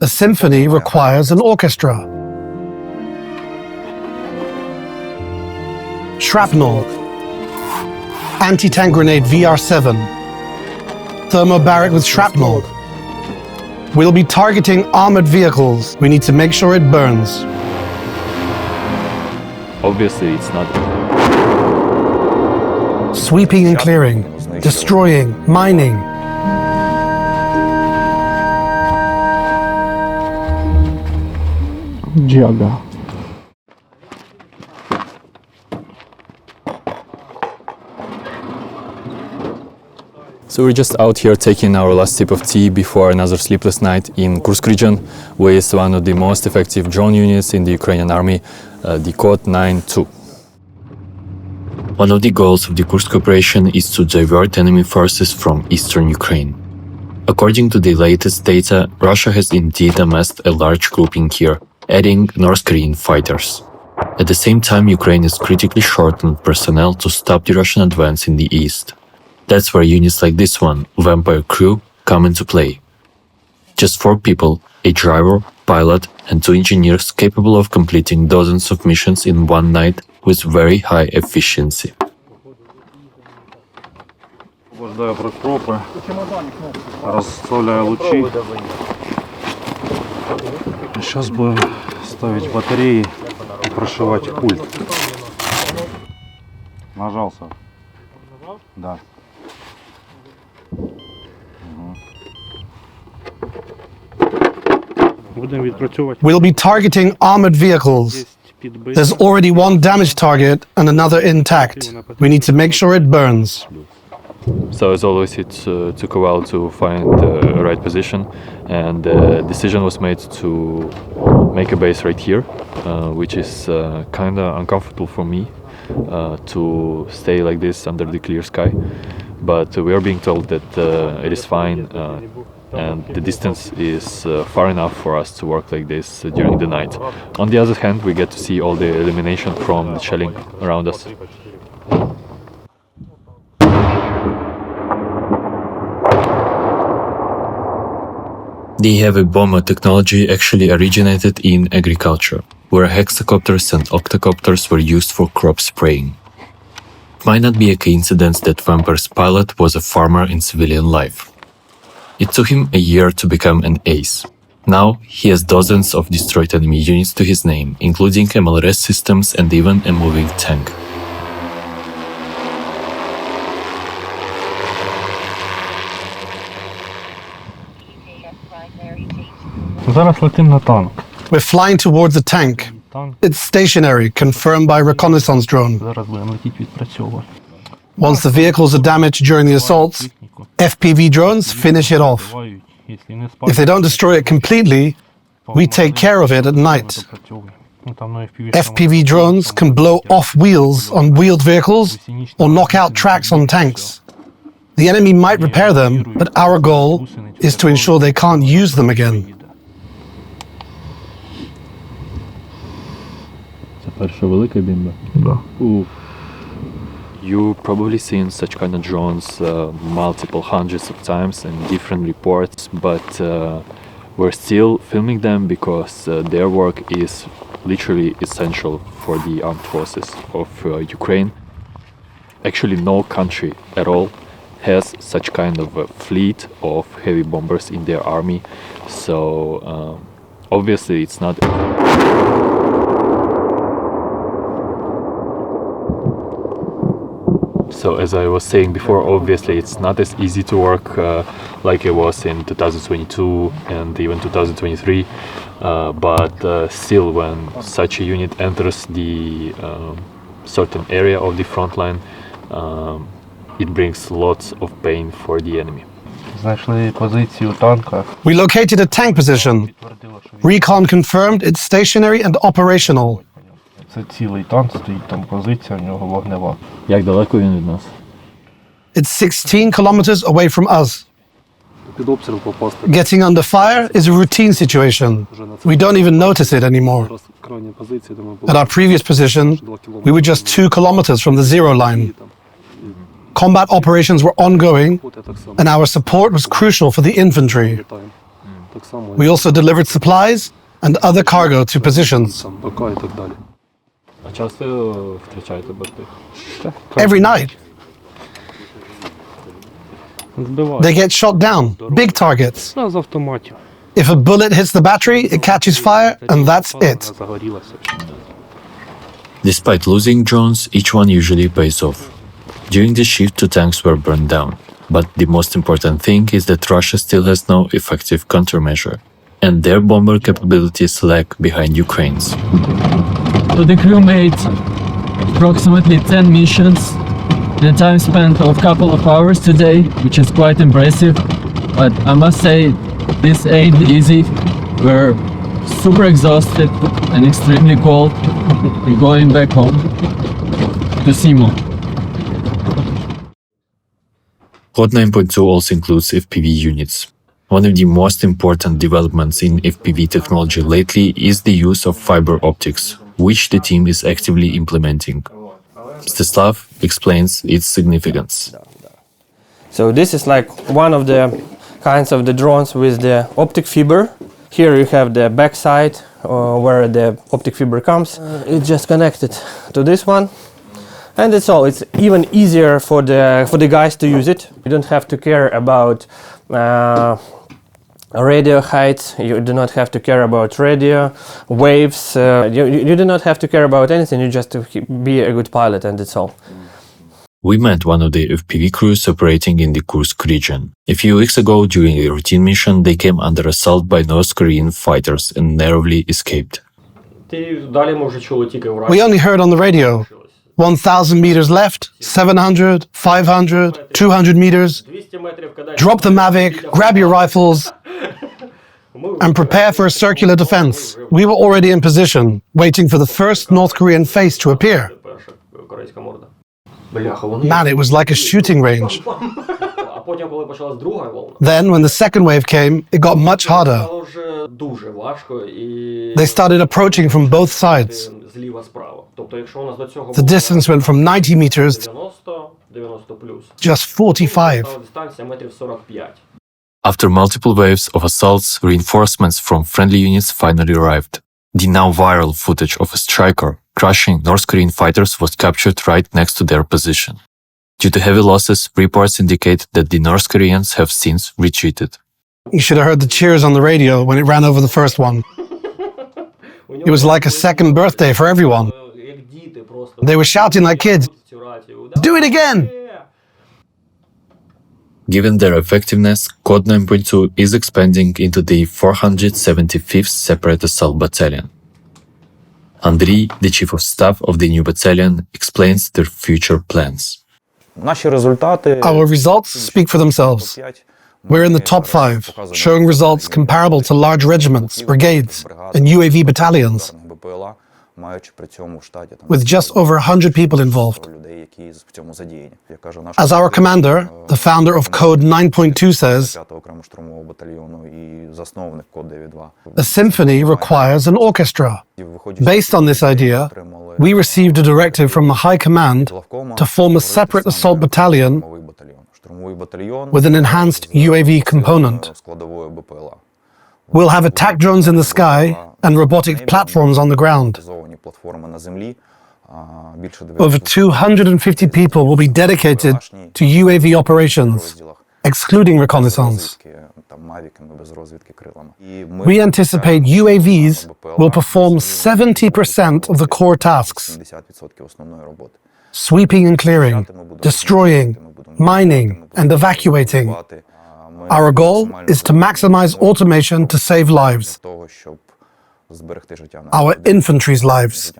A symphony requires an orchestra. Shrapnel, anti-tank grenade VR7, thermobaric with shrapnel. We'll be targeting armored vehicles. We need to make sure it burns. Obviously, it's not. Sweeping and clearing, destroying, mining. Jaga. So we're just out here taking our last sip of tea before another sleepless night in Kursk region with one of the most effective drone units in the Ukrainian army, the Code 9-2. One of the goals of the Kursk operation is to divert enemy forces from eastern Ukraine. According to the latest data, Russia has indeed amassed a large grouping here, adding North Korean fighters. At the same time, Ukraine is critically short on personnel to stop the Russian advance in the east. That's where units like this one, Vampire Crew, come into play. Just 4 people, a driver, pilot, and 2 engineers capable of completing dozens of missions in one night with very high efficiency. Освобождаю прокропы, расставляю лучи. Сейчас будем ставить батареи и прошивать пульт. Нажался? Да. We'll be targeting armored vehicles. There's already one damaged target and another intact. We need to make sure it burns. So as always, it took a while to find the right position, and the decision was made to make a base right here, which is kind of uncomfortable for me to stay like this under the clear sky. But we are being told that it is fine, and the distance is far enough for us to work like this during the night. On the other hand, we get to see all the elimination from the shelling around us. The heavy bomber technology actually originated in agriculture, where hexacopters and octocopters were used for crop spraying. It might not be a coincidence that Vampire's pilot was a farmer in civilian life. It took him a year to become an ace. Now he has dozens of destroyed enemy units to his name, including MLRS systems and even a moving tank. Зараз летим на танк. We're flying towards the tank. It's stationary, confirmed by reconnaissance drone. Зараз будемо летіти відпрацьовувати. Once the vehicles are damaged during the assaults, FPV drones finish it off. If they don't destroy it completely, we take care of it at night. FPV drones can blow off wheels on wheeled vehicles or knock out tracks on tanks. The enemy might repair them, but our goal is to ensure they can't use them again. You've probably seen such kind of drones multiple hundreds of times in different reports, but we're still filming them because their work is literally essential for the armed forces of Ukraine. Actually, no country at all has such kind of a fleet of heavy bombers in their army, so obviously it's not. So as I was saying before, obviously it's not as easy to work like it was in 2022 and even 2023, but still when such a unit enters the certain area of the front line, it brings lots of pain for the enemy. Знайшли позицію танка. We located a tank position. Recon confirmed it's stationary and operational. Це цілий танк, стоїть там позиція, в нього вогнева. Як далеко він від нас? It's 16 kilometers away from us. Getting under fire is a routine situation. We don't even notice it anymore. At our previous position, we were just 2 kilometers from the zero line. Combat operations were ongoing, and our support was crucial for the infantry. We also delivered supplies and other cargo to positions. А часто втрачаєте борти? Every night, they get shot down, big targets. З автоматів. If a bullet hits the battery, it catches fire, and that's it. Загорілося. Despite losing drones, each one usually pays off. During the shift, 2 tanks were burned down. But the most important thing is that Russia still has no effective countermeasure, and their bomber capabilities lag behind Ukraine's. So the crew made approximately 10 missions in a time span of a couple of hours today, which is quite impressive. But I must say, this ain't easy. We're super exhausted and extremely cold. We're going back home to Simo. Code 9.2 also includes FPV units. One of the most important developments in FPV technology lately is the use of fiber optics, which the team is actively implementing. Mstislav explains its significance. So this is like one of the kinds of the drones with the optic fiber. Here you have the backside where the optic fiber comes. It's just connected to this one. And that's all. It's even easier for the guys to use it. You don't have to care about radio height. You do not have to care about radio waves. You do not have to care about anything. You just have to be a good pilot, and that's all. We met one of the FPV crews operating in the Kursk region. A few weeks ago, during a routine mission, they came under assault by North Korean fighters and narrowly escaped. We only heard on the radio, 1,000 meters left, 700, 500, 200 meters. Drop the Mavic, grab your rifles, and prepare for a circular defense. We were already in position, waiting for the first North Korean face to appear. Man, it was like a shooting range. Then, when the second wave came, it got much harder. They started approaching from both sides. The distance went from 90 meters to just 45. After multiple waves of assaults, reinforcements from friendly units finally arrived. The now viral footage of a striker crushing North Korean fighters was captured right next to their position. Due to heavy losses, reports indicate that the North Koreans have since retreated. You should have heard the cheers on the radio when it ran over the first one. It was like a second birthday for everyone. They were shouting like kids, "Do it again!" Given their effectiveness, Code 9.2 is expanding into the 475th Separate Assault Battalion. Andriy, the Chief of Staff of the new battalion, explains their future plans. Our results speak for themselves. We're in the top 5, showing results comparable to large regiments, brigades, and UAV battalions, with just over 100 people involved. As our commander, the founder of Code 9.2 says, a symphony requires an orchestra. Based on this idea, we received a directive from the High Command to form a separate assault battalion with an enhanced UAV component. We'll have attack drones in the sky and robotic platforms on the ground. Over 250 people will be dedicated to UAV operations, excluding reconnaissance. We anticipate UAVs will perform 70% of the core tasks: sweeping and clearing, destroying, mining, and evacuating. Our goal is to maximize automation to save lives. Our infantry's lives.